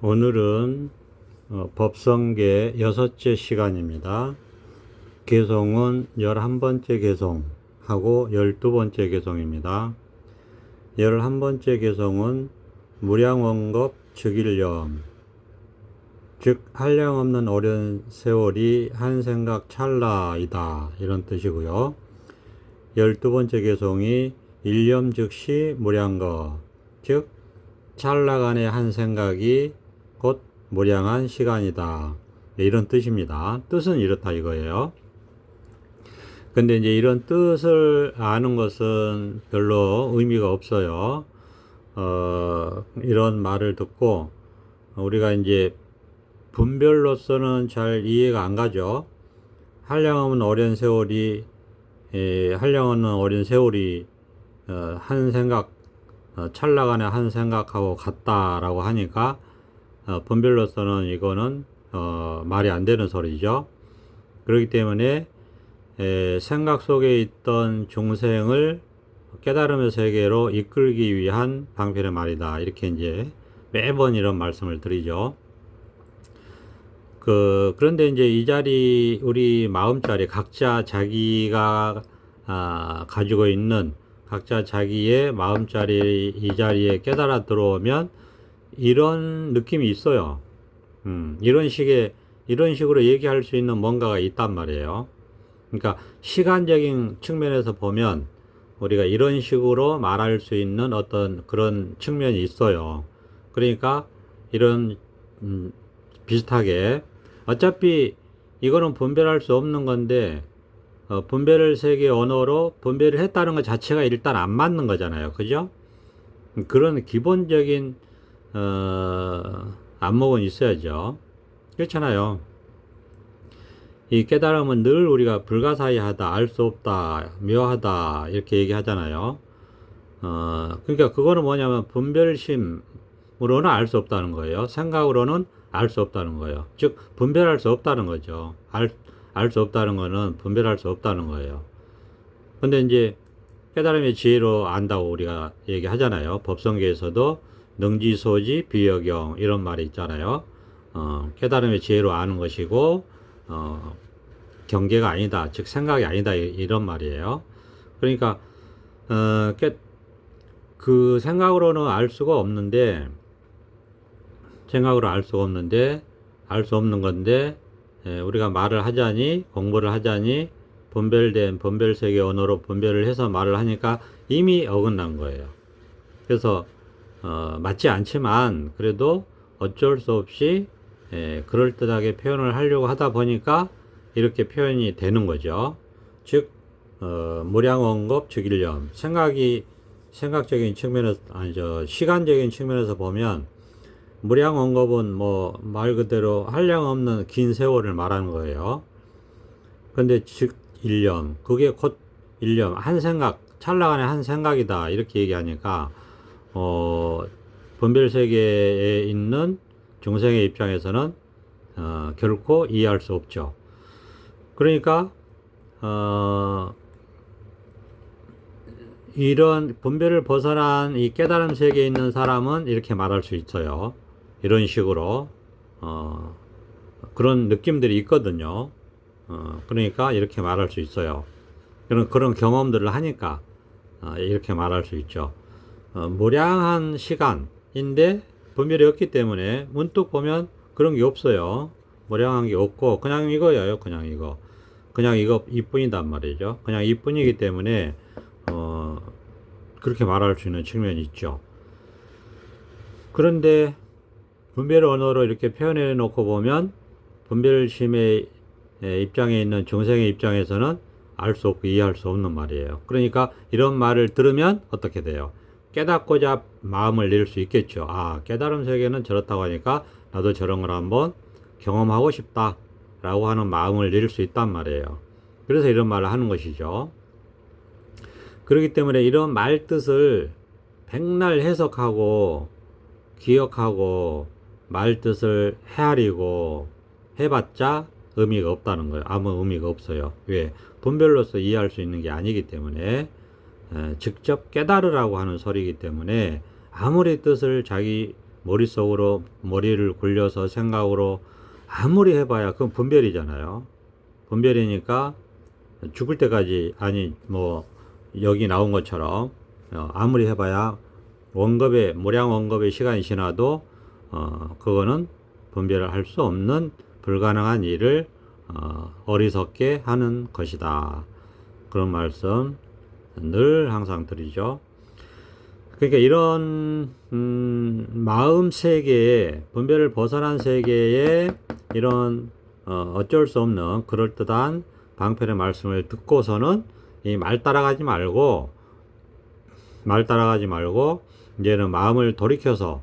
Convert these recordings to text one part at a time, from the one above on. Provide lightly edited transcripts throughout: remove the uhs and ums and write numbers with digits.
오늘은 법성계 6째 시간입니다. 개송은 11번째 개송하고 12번째 개송입니다. 11번째 개송은 무량원겁 즉일념, 즉 한량없는 오랜 세월이 한 생각 찰나이다, 이런 뜻이고요. 12번째 개송이 일념 즉시 무량겁, 즉 찰나간의 한 생각이 곧 무량한 시간이다, 이런 뜻입니다. 뜻은 이렇다 이거예요. 근데 이제 이런 뜻을 아는 것은 별로 의미가 없어요. 이런 말을 듣고 우리가 이제 분별로서는 잘 이해가 안 가죠. 한량없는 오랜 세월이 한 생각, 찰나간의 한 생각하고 같다라고 하니까 분별로서는 이거는 말이 안 되는 소리죠. 그렇기 때문에 생각 속에 있던 중생을 깨달음의 세계로 이끌기 위한 방편의 말이다, 이렇게 이제 매번 이런 말씀을 드리죠. 그런데 이제 이 자리, 우리 마음자리, 각자 자기가 가지고 있는 각자 자기의 마음자리, 이 자리에 깨달아 들어오면 이런 느낌이 있어요. 이런 식으로 얘기할 수 있는 뭔가가 있단 말이에요. 그러니까 시간적인 측면에서 보면 우리가 이런 식으로 말할 수 있는 어떤 그런 측면이 있어요. 그러니까 이런 비슷하게 어차피 이거는 분별할 수 없는 건데 분별을 세계 언어로 분별을 했다는 것 자체가 일단 안 맞는 거잖아요. 그죠? 그런 기본적인 안목은 있어야죠. 그렇잖아요. 이 깨달음은 늘 우리가 불가사의하다, 알 수 없다, 묘하다, 이렇게 얘기하잖아요. 그러니까 그거는 뭐냐면 분별심으로는 알 수 없다는 거예요. 생각으로는 알 수 없다는 거예요. 즉 분별할 수 없다는 거죠. 알 수 없다는 거는 분별할 수 없다는 거예요. 근데 이제 깨달음의 지혜로 안다고 우리가 얘기하잖아요. 법성계에서도 능지소지 비여경, 이런 말이 있잖아요. 깨달음의 지혜로 아는 것이고 경계가 아니다, 즉 생각이 아니다, 이런 말이에요. 그러니까 그 생각으로는 알 수가 없는데 알 수 없는 건데 우리가 말을 하자니, 공부를 하자니 분별된 분별세계 언어로 분별을 해서 말을 하니까 이미 어긋난 거예요. 그래서 맞지 않지만 그래도 어쩔 수 없이 그럴듯하게 표현을 하려고 하다 보니까 이렇게 표현이 되는 거죠. 즉 무량원겁 즉일념, 생각적인 측면에서, 시간적인 측면에서 보면 무량원겁은 뭐 말 그대로 한량없는 긴 세월을 말하는 거예요. 근데 즉 일념, 그게 곧 일념, 한 생각, 찰나간의 한 생각이다, 이렇게 얘기하니까 분별 세계에 있는 중생의 입장에서는 결코 이해할 수 없죠. 그러니까 이런 분별을 벗어난 이 깨달음 세계에 있는 사람은 이렇게 말할 수 있어요. 이런 식으로 그런 느낌들이 있거든요. 그러니까 이렇게 말할 수 있어요. 그런 경험들을 하니까 이렇게 말할 수 있죠. 무량한 시간인데 분별이 없기 때문에 문득 보면 그런 게 없어요. 무량한 게 없고 그냥 이거예요. 그냥 이거 이뿐이단 말이죠. 그냥 이뿐이기 때문에 그렇게 말할 수 있는 측면이 있죠. 그런데 분별 언어로 이렇게 표현해 놓고 보면 분별심의 입장에 있는 중생의 입장에서는 알 수 없고 이해할 수 없는 말이에요. 그러니까 이런 말을 들으면 어떻게 돼요? 깨닫고자 마음을 낼 수 있겠죠. 깨달음 세계는 저렇다고 하니까 나도 저런 걸 한번 경험하고 싶다 라고 하는 마음을 낼 수 있단 말이에요. 그래서 이런 말을 하는 것이죠. 그렇기 때문에 이런 말 뜻을 백날 해석하고 기억하고 말 뜻을 헤아리고 해봤자 의미가 없다는 거예요. 아무 의미가 없어요. 왜? 분별로서 이해할 수 있는 게 아니기 때문에, 직접 깨달으라고 하는 소리이기 때문에 아무리 뜻을 자기 머릿속으로 머리를 굴려서 생각으로 아무리 해봐야 그건 분별이잖아요. 분별이니까 죽을 때까지, 아니 뭐 여기 나온 것처럼 아무리 해봐야 원겁의 모량 원겁의 시간이 지나도 그거는 분별을 할 수 없는 불가능한 일을 어리석게 하는 것이다. 그런 말씀 늘 항상 드리죠. 그러니까 이런 마음 세계에, 분별을 벗어난 세계에 이런 어쩔 수 없는 그럴듯한 방편의 말씀을 듣고서는 이 말 따라가지 말고 이제는 마음을 돌이켜서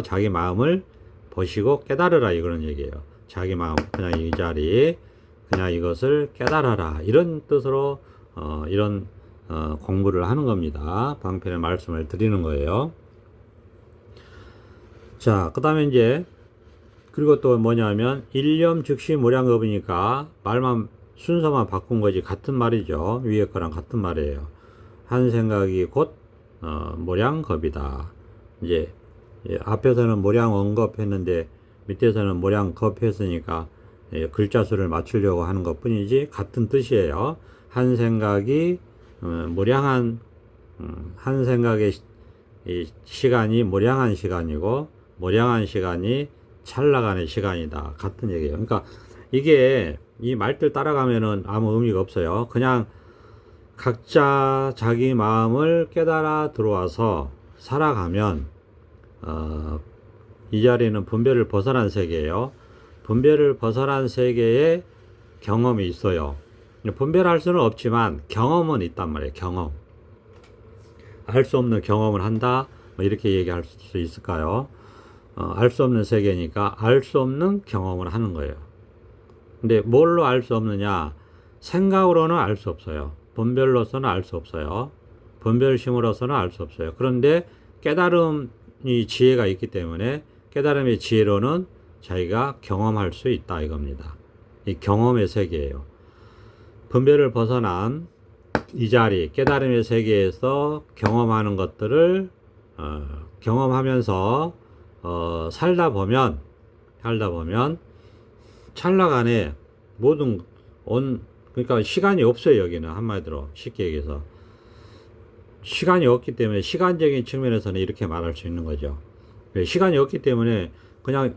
자기 마음을 보시고 깨달으라, 이거는 얘기예요. 자기 마음, 그냥 이 자리, 그냥 이것을 깨달아라, 이런 뜻으로 이런 공부를 하는 겁니다. 방편의 말씀을 드리는 거예요. 자, 그 다음에 이제 그리고 또 뭐냐면 일념 즉시 모량겁이니까 말만 순서만 바꾼 거지 같은 말이죠. 위에 거랑 같은 말이에요. 한 생각이 곧 모량겁이다. 이제 앞에서는 모량언겁 했는데 밑에서는 모량겁 했으니까 글자 수를 맞추려고 하는 것 뿐이지 같은 뜻이에요. 한 생각이 모량한 한 생각의 시간이 모량한 시간이고 모량한 시간이 찰나간의 시간이다. 같은 얘기예요. 그러니까 이게 이 말들 따라가면은 아무 의미가 없어요. 그냥 각자 자기 마음을 깨달아 들어와서 살아가면 이 자리는 분별을 벗어난 세계예요. 분별을 벗어난 세계에 경험이 있어요. 분별할 수는 없지만 경험은 있단 말이에요. 경험. 알 수 없는 경험을 한다, 뭐 이렇게 얘기할 수 있을까요? 알 수 없는 세계니까 알 수 없는 경험을 하는 거예요. 근데 뭘로 알 수 없느냐? 생각으로는 알 수 없어요. 분별로서는 알 수 없어요. 분별심으로서는 알 수 없어요. 그런데 깨달음이 지혜가 있기 때문에 깨달음의 지혜로는 자기가 경험할 수 있다, 이겁니다. 이 경험의 세계예요. 분별을 벗어난 이 자리, 깨달음의 세계에서 경험하는 것들을 경험하면서 살다 보면 찰나간에 모든 그러니까 시간이 없어요. 여기는 한마디로 쉽게 얘기해서 시간이 없기 때문에 시간적인 측면에서는 이렇게 말할 수 있는 거죠. 시간이 없기 때문에 그냥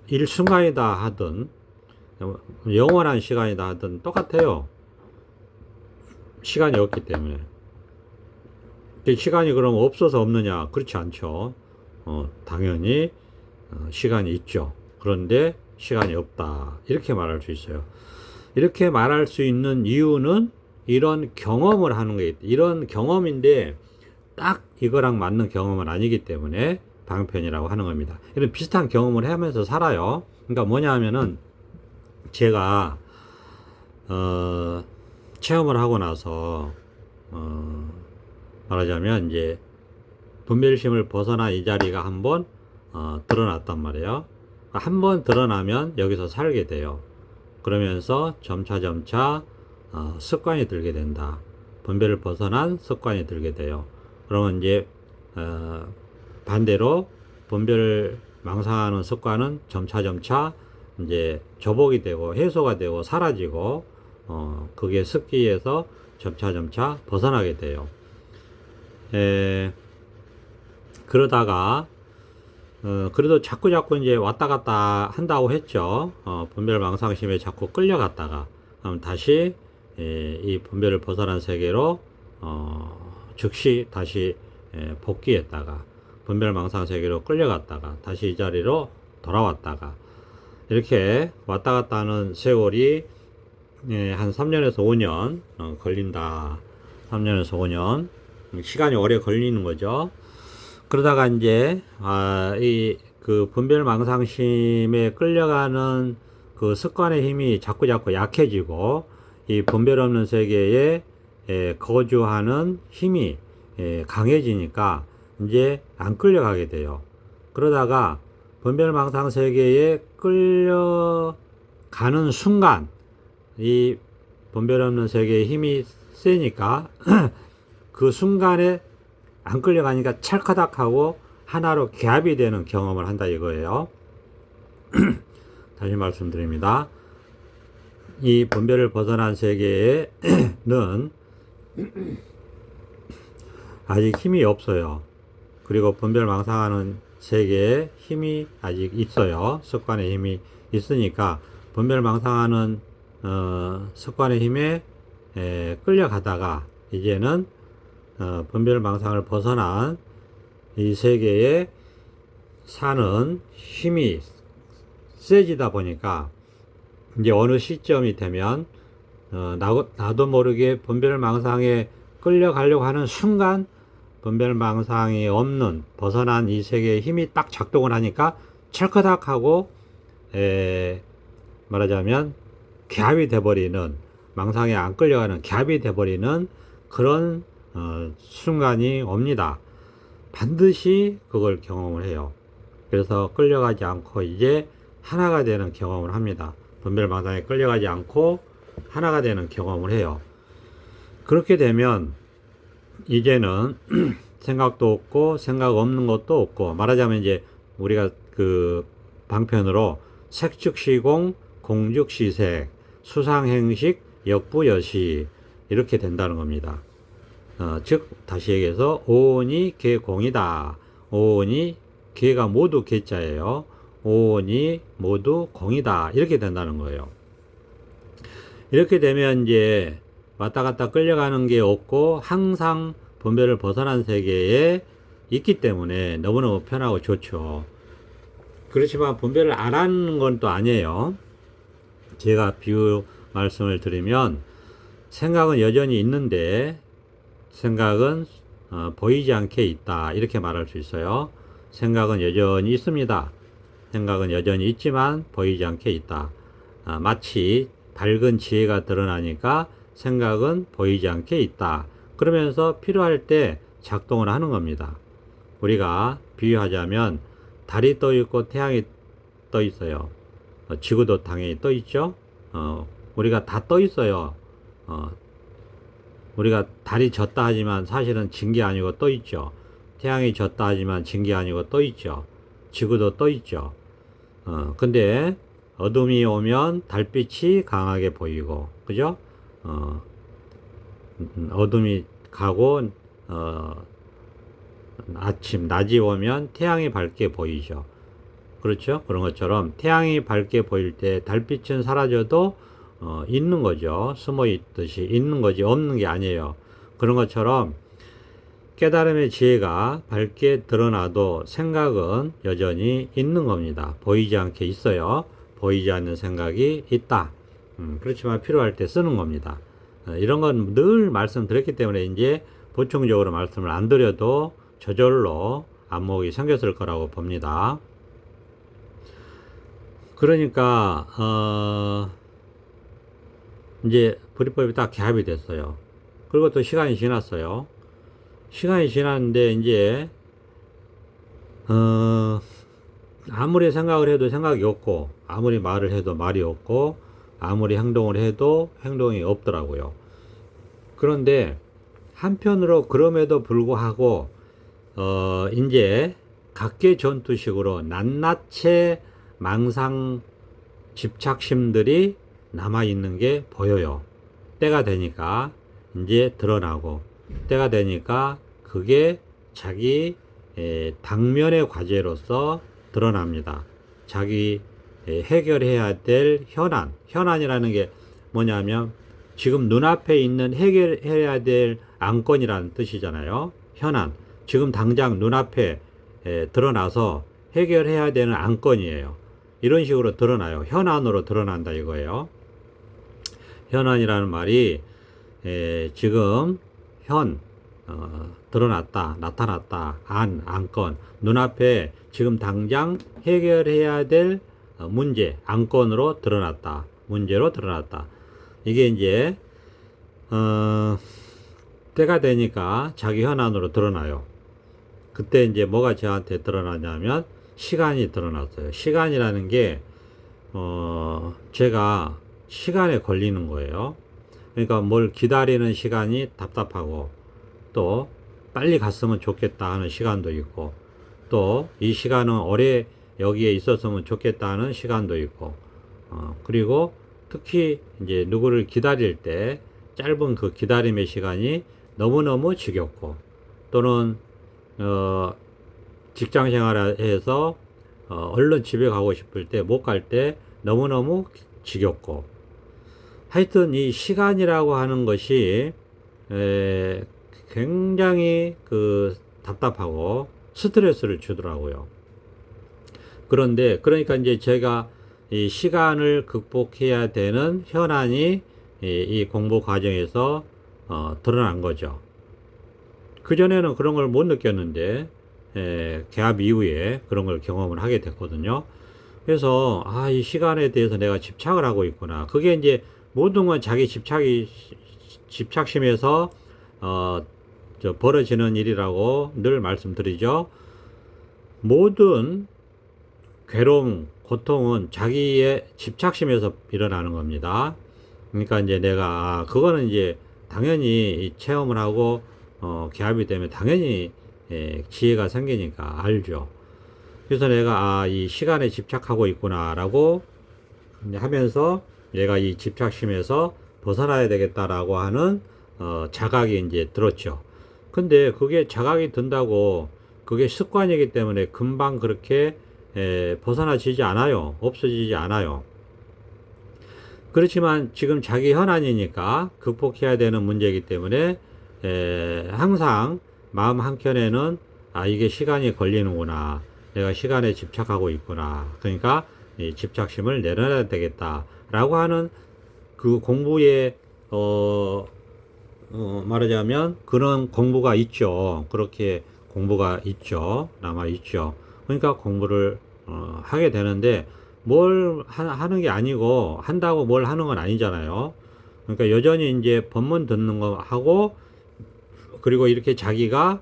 일순간이다 하든 영원한 시간이다 하든 똑같아요. 시간이 없기 때문에. 시간이 그럼 없어서 없느냐? 그렇지 않죠. 당연히 시간이 있죠. 그런데 시간이 없다, 이렇게 말할 수 있어요. 이렇게 말할 수 있는 이유는 이런 경험을 하는 게 있다. 이런 경험인데 딱 이거랑 맞는 경험은 아니기 때문에 방편이라고 하는 겁니다. 이런 비슷한 경험을 하면서 살아요. 그러니까 뭐냐 하면은 제가 체험을 하고 나서 말하자면 이제 분별심을 벗어나 이 자리가 한번 드러났단 말이에요. 한번 드러나면 여기서 살게 돼요. 그러면서 점차 습관이 들게 된다. 분별을 벗어난 습관이 들게 돼요. 그러면 이제 반대로 분별을 망상하는 습관은 점차 이제 조복이 되고 해소가 되고 사라지고 그게 습기에서 점차 벗어나게 돼요. 그러다가 그래도 자꾸 이제 왔다 갔다 한다고 했죠. 분별 망상심에 자꾸 끌려갔다가 다시 이 분별을 벗어난 세계로 즉시 다시 복귀했다가 분별 망상 세계로 끌려갔다가 다시 이 자리로 돌아왔다가 이렇게 왔다 갔다 하는 세월이 한 3년에서 5년 걸린다. 3년에서 5년 시간이 오래 걸리는 거죠. 그러다가 이제 이 그 분별 망상심에 끌려가는 그 습관의 힘이 자꾸 약해지고 이 분별 없는 세계에 거주하는 힘이 강해지니까 이제 안 끌려가게 돼요. 그러다가 분별 망상 세계에 끌려가는 순간 이 분별 없는 세계의 힘이 세니까 그 순간에 안 끌려가니까 찰커닥하고 하나로 개합이 되는 경험을 한다 이거예요. 다시 말씀드립니다. 이 분별을 벗어난 세계에는 아직 힘이 없어요. 그리고 분별망상하는 세계에 힘이 아직 있어요. 습관의 힘이 있으니까 분별망상하는 습관의 힘에 끌려가다가 이제는 분별망상을 벗어난 이 세계에 사는 힘이 세지다 보니까 이제 어느 시점이 되면 나도 모르게 분별망상에 끌려가려고 하는 순간 분별망상이 없는 벗어난 이 세계의 힘이 딱 작동을 하니까 철커닥 하고 말하자면 갸압이 돼버리는, 망상에 안 끌려가는 갸압이 돼버리는 그런 순간이 옵니다. 반드시 그걸 경험을 해요. 그래서 끌려가지 않고 이제 하나가 되는 경험을 합니다. 분별망상에 끌려가지 않고 하나가 되는 경험을 해요. 그렇게 되면 이제는 생각도 없고 생각 없는 것도 없고, 말하자면 이제 우리가 그 방편으로 색즉시공, 공즉시색, 수상행식, 역부여시 이렇게 된다는 겁니다. 즉 다시 얘기해서 오온이 개공이다. 오온이 개가 모두 개자예요. 오온이 모두 공이다. 이렇게 된다는 거예요. 이렇게 되면 이제 왔다 갔다 끌려가는 게 없고 항상 분별을 벗어난 세계에 있기 때문에 너무너무 편하고 좋죠. 그렇지만 분별을 안 하는 건 또 아니에요. 제가 비유 말씀을 드리면 생각은 여전히 있는데 생각은 보이지 않게 있다. 이렇게 말할 수 있어요. 생각은 여전히 있습니다. 생각은 여전히 있지만 보이지 않게 있다. 마치 밝은 지혜가 드러나니까 생각은 보이지 않게 있다. 그러면서 필요할 때 작동을 하는 겁니다. 우리가 비유하자면 달이 떠 있고 태양이 떠 있어요. 지구도 당연히 떠 있죠. 우리가 다 떠 있어요. 우리가 달이 졌다 하지만 사실은 진 게 아니고 떠 있죠. 태양이 졌다 하지만 진 게 아니고 떠 있죠. 지구도 떠 있죠. 근데 어둠이 오면 달빛이 강하게 보이고, 그죠? 어둠이 가고, 낮이 오면 태양이 밝게 보이죠. 그렇죠? 그런 것처럼 태양이 밝게 보일 때 달빛은 사라져도, 있는 거죠. 숨어 있듯이 있는 거지, 없는 게 아니에요. 그런 것처럼 깨달음의 지혜가 밝게 드러나도 생각은 여전히 있는 겁니다. 보이지 않게 있어요. 보이지 않는 생각이 있다. 그렇지만 필요할 때 쓰는 겁니다. 이런 건 늘 말씀드렸기 때문에 이제 보충적으로 말씀을 안 드려도 저절로 안목이 생겼을 거라고 봅니다. 그러니까 이제 불이법이 딱 개합이 됐어요. 그리고 또 시간이 지났어요. 시간이 지났는데 이제 아무리 생각을 해도 생각이 없고, 아무리 말을 해도 말이 없고, 아무리 행동을 해도 행동이 없더라고요. 그런데 한편으로 그럼에도 불구하고 이제 각계 전투식으로 낱낱이 망상 집착심들이 남아있는 게 보여요. 때가 되니까 이제 드러나고, 때가 되니까 그게 자기 당면의 과제로서 드러납니다. 자기 해결해야 될 현안이라는 게 뭐냐면 지금 눈앞에 있는 해결해야 될 안건이라는 뜻이잖아요. 현안. 지금 당장 눈앞에 드러나서 해결해야 되는 안건이에요. 이런 식으로 드러나요. 현안으로 드러난다 이거예요. 현안이라는 말이 지금 드러났다, 나타났다, 안건, 눈앞에 지금 당장 해결해야 될 문제, 안건으로 드러났다, 문제로 드러났다. 이게 이제 때가 되니까 자기 현안으로 드러나요. 그때 이제 뭐가 저한테 드러나냐면 시간이 드러났어요. 시간이라는 게 제가 시간에 걸리는 거예요. 그러니까 뭘 기다리는 시간이 답답하고, 또 빨리 갔으면 좋겠다 하는 시간도 있고, 또 이 시간은 오래 여기에 있었으면 좋겠다는 시간도 있고, 그리고 특히 이제 누구를 기다릴 때 짧은 그 기다림의 시간이 너무너무 지겹고, 또는 직장 생활해서 얼른 집에 가고 싶을 때 못 갈 때 너무너무 지겹고, 하여튼 이 시간이라고 하는 것이 굉장히 그 답답하고 스트레스를 주더라고요. 그런데 그러니까 이제 제가 이 시간을 극복해야 되는 현안이 이 공부 과정에서 드러난 거죠. 그전에는 그런 걸 못 느꼈는데 개합 이후에 그런 걸 경험을 하게 됐거든요. 그래서 이 시간에 대해서 내가 집착을 하고 있구나. 그게 이제 모든 건 자기 집착심에서 벌어지는 일이라고 늘 말씀드리죠. 모든 괴로움, 고통은 자기의 집착심에서 일어나는 겁니다. 그러니까 이제 내가 그거는 이제 당연히 체험을 하고 개합이 되면 당연히 지혜가 생기니까 알죠. 그래서 내가 이 시간에 집착하고 있구나라고 하면서 내가 이 집착심에서 벗어나야 되겠다라고 하는 자각이 이제 들었죠. 근데 그게 자각이 든다고 그게 습관이기 때문에 금방 그렇게 벗어나지지 않아요. 없어지지 않아요. 그렇지만 지금 자기 현안이니까 극복해야 되는 문제이기 때문에 항상 마음 한켠에는 이게 시간이 걸리는구나. 내가 시간에 집착하고 있구나. 그러니까 이 집착심을 내려놔야 되겠다. 라고 하는 그 공부에 말하자면 그런 공부가 있죠. 그렇게 공부가 있죠. 남아 있죠. 그러니까 공부를 하게 되는데 뭘 하는 게 아니고 한다고 뭘 하는 건 아니잖아요. 그러니까 여전히 이제 법문 듣는 거 하고, 그리고 이렇게 자기가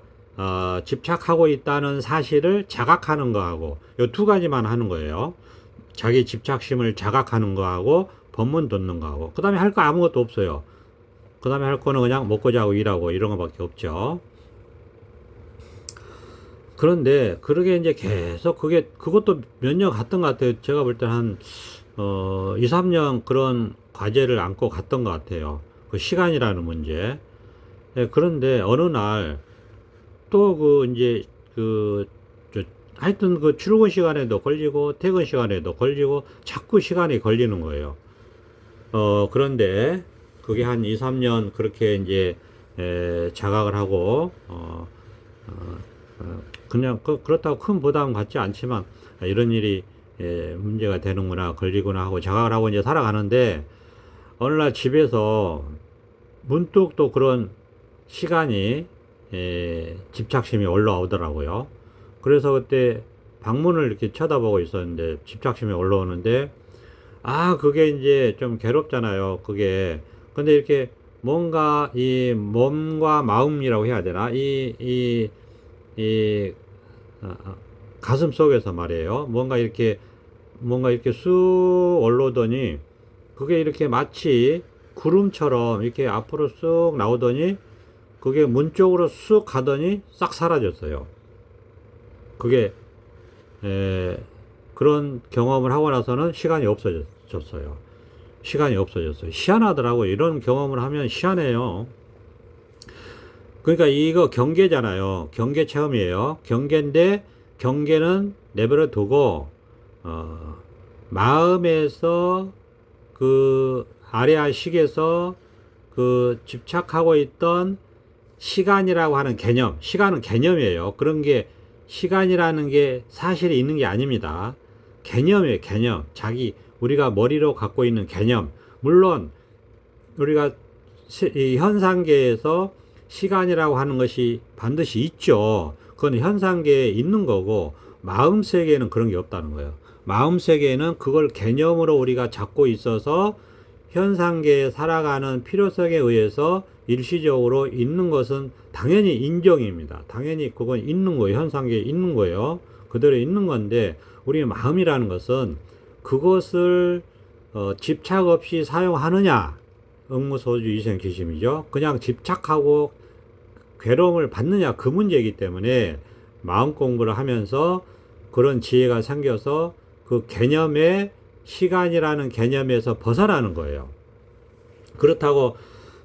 집착하고 있다는 사실을 자각하는 거하고 요 두 가지만 하는 거예요. 자기 집착심을 자각하는 거하고 법문 듣는 거하고, 그 다음에 할 거 아무것도 없어요. 그 다음에 할 거는 그냥 먹고 자고 일하고 이런 거밖에 없죠. 그런데 그러게 이제 계속 그것도 몇 년 갔던 것 같아요. 제가 볼 때 한 2, 3년 그런 과제를 안고 갔던 것 같아요. 그 시간이라는 문제. 그런데 어느 날 또 이제 하여튼 그 출근 시간에도 걸리고 퇴근 시간에도 걸리고 자꾸 시간이 걸리는 거예요. 그런데 그게 한 2, 3년 그렇게 이제 자각을 하고 그냥 그렇다고 큰 부담 갖지 않지만 이런 일이 문제가 되는구나, 걸리구나 하고 자각을 하고 이제 살아가는데, 어느 날 집에서 문득 또 그런 시간이 집착심이 올라오더라고요. 그래서 그때 방문을 이렇게 쳐다보고 있었는데 집착심이 올라오는데, 그게 이제 좀 괴롭잖아요. 그게. 근데 이렇게 뭔가 이 몸과 마음이라고 해야 되나? 가슴 속에서 말이에요. 뭔가 이렇게 쑥 올라오더니 그게 이렇게 마치 구름처럼 이렇게 앞으로 쑥 나오더니 그게 문 쪽으로 쑥 가더니 싹 사라졌어요. 그게 그런 경험을 하고 나서는 시간이 없어졌어요. 시간이 없어졌어요. 희한하더라고요. 이런 경험을 하면 희한해요. 그러니까 이거 경계잖아요. 경계 체험이에요. 경계인데 경계는 내버려 두고 마음에서 그 아래아식에서 그 집착하고 있던 시간이라고 하는 개념, 시간은 개념이에요. 그런 게 시간이라는 게 사실이 있는 게 아닙니다. 개념이에요. 개념. 우리가 머리로 갖고 있는 개념. 물론 우리가 이 현상계에서 시간이라고 하는 것이 반드시 있죠. 그건 현상계에 있는 거고, 마음 세계에는 그런 게 없다는 거예요. 마음 세계에는 그걸 개념으로 우리가 잡고 있어서 현상계에 살아가는 필요성에 의해서 일시적으로 있는 것은 당연히 인정입니다. 당연히 그건 있는 거예요. 현상계에 있는 거예요. 그대로 있는 건데, 우리 마음이라는 것은 그것을 집착 없이 사용하느냐, 응무소주 이생기심이죠. 그냥 집착하고 괴로움을 받느냐, 그 문제이기 때문에 마음 공부를 하면서 그런 지혜가 생겨서 그 개념의 시간이라는 개념에서 벗어나는 거예요. 그렇다고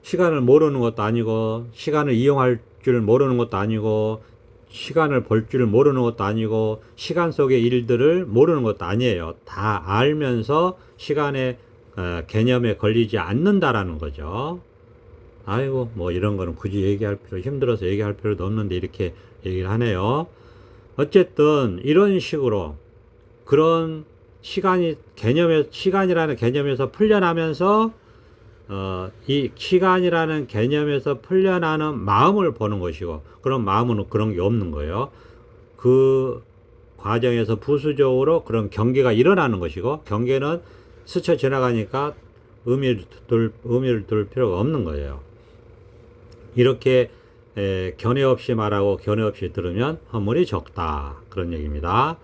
시간을 모르는 것도 아니고 시간을 이용할 줄 모르는 것도 아니고 시간을 볼 줄 모르는 것도 아니고 시간 속의 일들을 모르는 것도 아니에요. 다 알면서 시간의 개념에 걸리지 않는다라는 거죠. 아이고 뭐 이런 거는 굳이 얘기할 필요 힘들어서 얘기할 필요도 없는데 이렇게 얘기를 하네요. 어쨌든 이런 식으로 그런 시간이라는 개념에서 풀려나면서 이 시간이라는 개념에서 풀려나는 마음을 보는 것이고, 그런 마음은 그런 게 없는 거예요. 그 과정에서 부수적으로 그런 경계가 일어나는 것이고, 경계는 스쳐 지나가니까 의미를 둘 필요가 없는 거예요. 이렇게 견해 없이 말하고 견해 없이 들으면 허물이 적다, 그런 얘기입니다.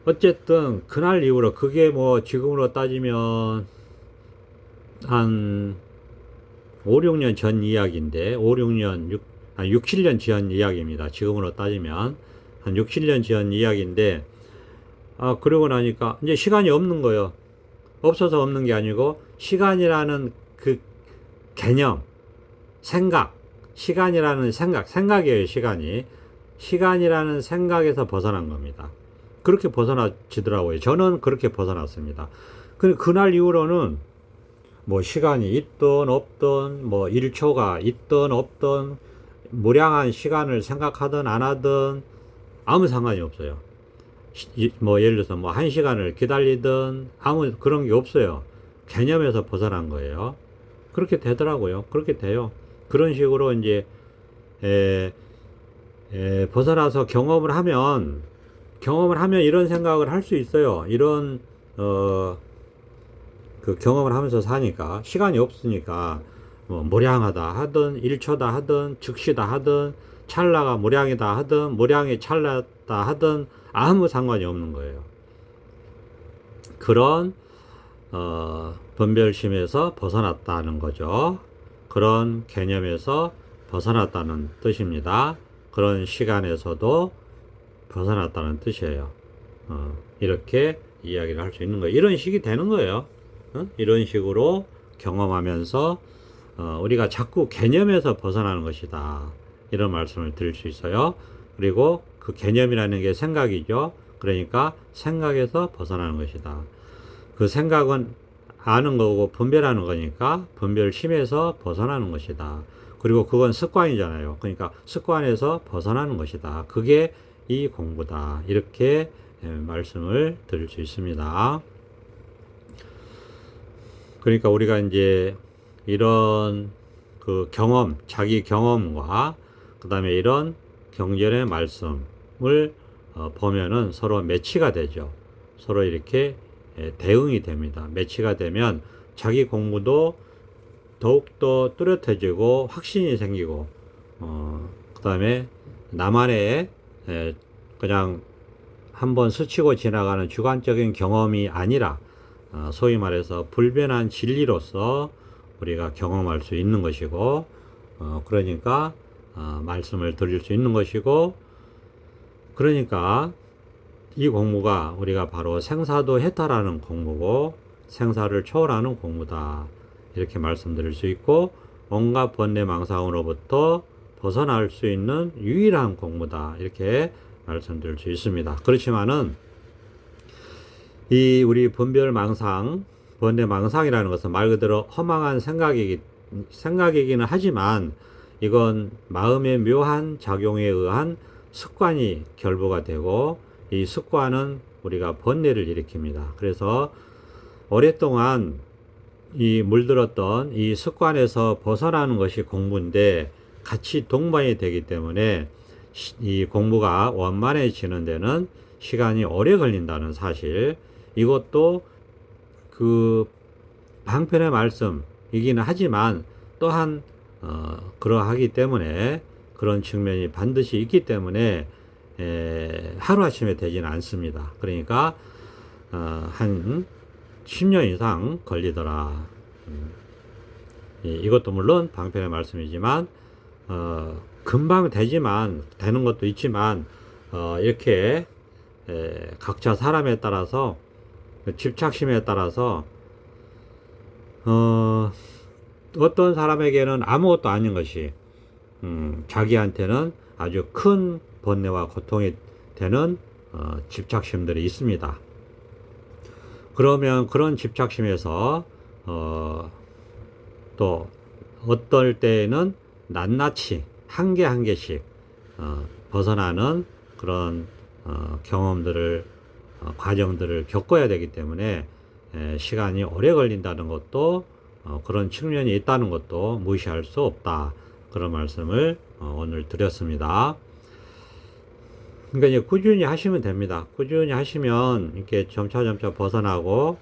어쨌든 그날 이후로 그게 뭐 지금으로 따지면 한 5, 6년 전 이야기인데 5, 6년 6, 7년 전 이야기입니다. 지금으로 따지면 한 6, 7년 전 이야기인데 그러고 나니까 이제 시간이 없는 거예요. 없어서 없는 게 아니고 시간이라는 그 개념, 생각, 시간이라는 생각이에요. 시간이라는 생각에서 벗어난 겁니다. 그렇게 벗어나지더라고요. 저는 그렇게 벗어났습니다. 그날 이후로는 뭐 시간이 있든 없든 뭐 1초가 있든 없든 무량한 시간을 생각하든 안 하든 아무 상관이 없어요. 뭐 예를 들어서 뭐 1시간을 기다리든 아무 그런 게 없어요. 개념에서 벗어난 거예요. 그렇게 되더라고요. 그렇게 돼요. 그런 식으로 이제 벗어나서 경험을 하면 이런 생각을 할 수 있어요. 이런 그 경험을 하면서 사니까 시간이 없으니까 뭐 무량하다 하든 1초다 하든 즉시다 하든 찰나가 무량이다 하든 무량이 찰나다 하든 아무 상관이 없는 거예요. 그런 분별심에서 벗어났다는 거죠. 그런 개념에서 벗어났다는 뜻입니다. 그런 시간에서도 벗어났다는 뜻이에요. 이렇게 이야기를 할 수 있는 거예요. 이런 식이 되는 거예요. 이런 식으로 경험하면서 우리가 자꾸 개념에서 벗어나는 것이다, 이런 말씀을 드릴 수 있어요. 그리고 그 개념이라는 게 생각이죠. 그러니까 생각에서 벗어나는 것이다. 그 생각은 아는 거고 분별하는 거니까 분별심에서 벗어나는 것이다. 그리고 그건 습관이잖아요. 그러니까 습관에서 벗어나는 것이다. 그게 이 공부다. 이렇게 말씀을 드릴 수 있습니다. 그러니까 우리가 이제 이런 그 경험, 자기 경험과 그 다음에 이런 경전의 말씀을 보면은 서로 매치가 되죠. 서로 이렇게 대응이 됩니다. 매치가 되면 자기 공부도 더욱더 뚜렷해지고 확신이 생기고, 그 다음에 나만의 그냥 한번 스치고 지나가는 주관적인 경험이 아니라 소위 말해서 불변한 진리로서 우리가 경험할 수 있는 것이고, 그러니까 말씀을 드릴 수 있는 것이고, 그러니까 이 공부가 우리가 바로 생사도 해탈하는 공부고 생사를 초월하는 공부다, 이렇게 말씀드릴 수 있고, 온갖 번뇌 망상으로부터 벗어날 수 있는 유일한 공부다, 이렇게 말씀드릴 수 있습니다. 그렇지만은 이 우리 분별 망상, 번뇌 망상이라는 것은 말 그대로 허망한 생각이기는 하지만 이건 마음의 묘한 작용에 의한 습관이 결부가 되고, 이 습관은 우리가 번뇌를 일으킵니다. 그래서 오랫동안 이 물들었던 이 습관에서 벗어나는 것이 공부인데 같이 동반이 되기 때문에 이 공부가 원만해지는 데는 시간이 오래 걸린다는 사실, 이것도 그 방편의 말씀이기는 하지만 또한 그러하기 때문에, 그런 측면이 반드시 있기 때문에 하루아침에 되지는 않습니다. 그러니까 한 10년 이상 걸리더라. 이것도 물론 방편의 말씀이지만 금방 되는 것도 있지만 이렇게 각자 사람에 따라서 집착심에 따라서 어떤 사람에게는 아무것도 아닌 것이 자기한테는 아주 큰 번뇌와 고통이 되는 집착심들이 있습니다. 그러면 그런 집착심에서 또 어떨 때에는 낱낱이 한 개 한 개씩 벗어나는 그런 경험들을 과정들을 겪어야 되기 때문에 시간이 오래 걸린다는 것도 그런 측면이 있다는 것도 무시할 수 없다. 그런 말씀을 오늘 드렸습니다. 그러니까 이제 꾸준히 하시면 됩니다. 꾸준히 하시면 이렇게 점차 벗어나고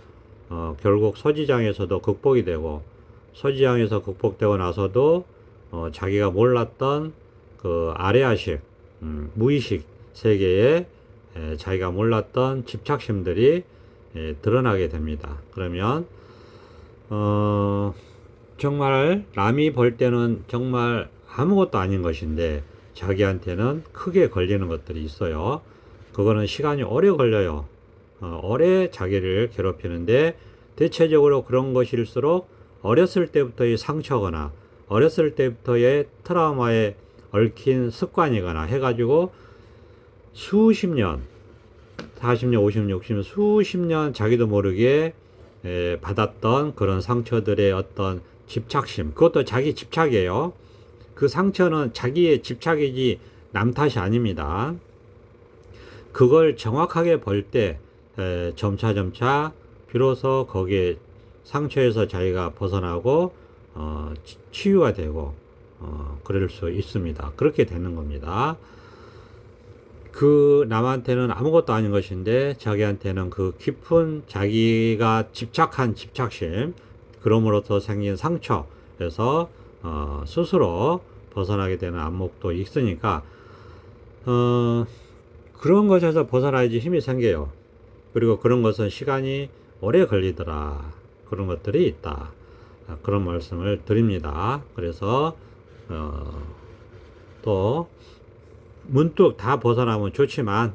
결국 소지장에서도 극복이 되고 소지장에서 극복되고 나서도 자기가 몰랐던 그 아래아식 무의식 세계에 자기가 몰랐던 집착심들이 드러나게 됩니다. 그러면 정말 남이 볼 때는 정말 아무것도 아닌 것인데 자기한테는 크게 걸리는 것들이 있어요. 그거는 시간이 오래 걸려요. 오래 자기를 괴롭히는데 대체적으로 그런 것일수록 어렸을 때부터의 상처거나 어렸을 때부터의 트라우마에 얽힌 습관이거나 해가지고 수십 년, 40년, 50년, 60년, 수십 년 자기도 모르게 받았던 그런 상처들의 어떤 집착심, 그것도 자기 집착이에요. 그 상처는 자기의 집착이지 남 탓이 아닙니다. 그걸 정확하게 볼 때 점차 비로소 거기에 상처에서 자기가 벗어나고 치유가 되고 그럴 수 있습니다. 그렇게 되는 겁니다. 그 남한테는 아무것도 아닌 것인데 자기한테는 그 깊은 자기가 집착한 집착심, 그럼으로써 생긴 상처에서 스스로 벗어나게 되는 안목도 있으니까 그런 것에서 벗어나야지 힘이 생겨요. 그리고 그런 것은 시간이 오래 걸리더라. 그런 것들이 있다. 그런 말씀을 드립니다. 그래서 또 문득 다 벗어나면 좋지만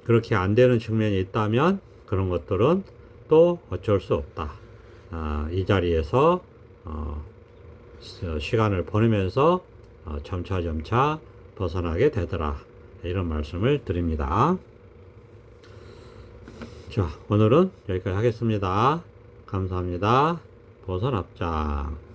그렇게 안 되는 측면이 있다면 그런 것들은 또 어쩔 수 없다. 이 자리에서 시간을 보내면서 점차 벗어나게 되더라. 이런 말씀을 드립니다. 자, 오늘은 여기까지 하겠습니다. 감사합니다. 보선합장.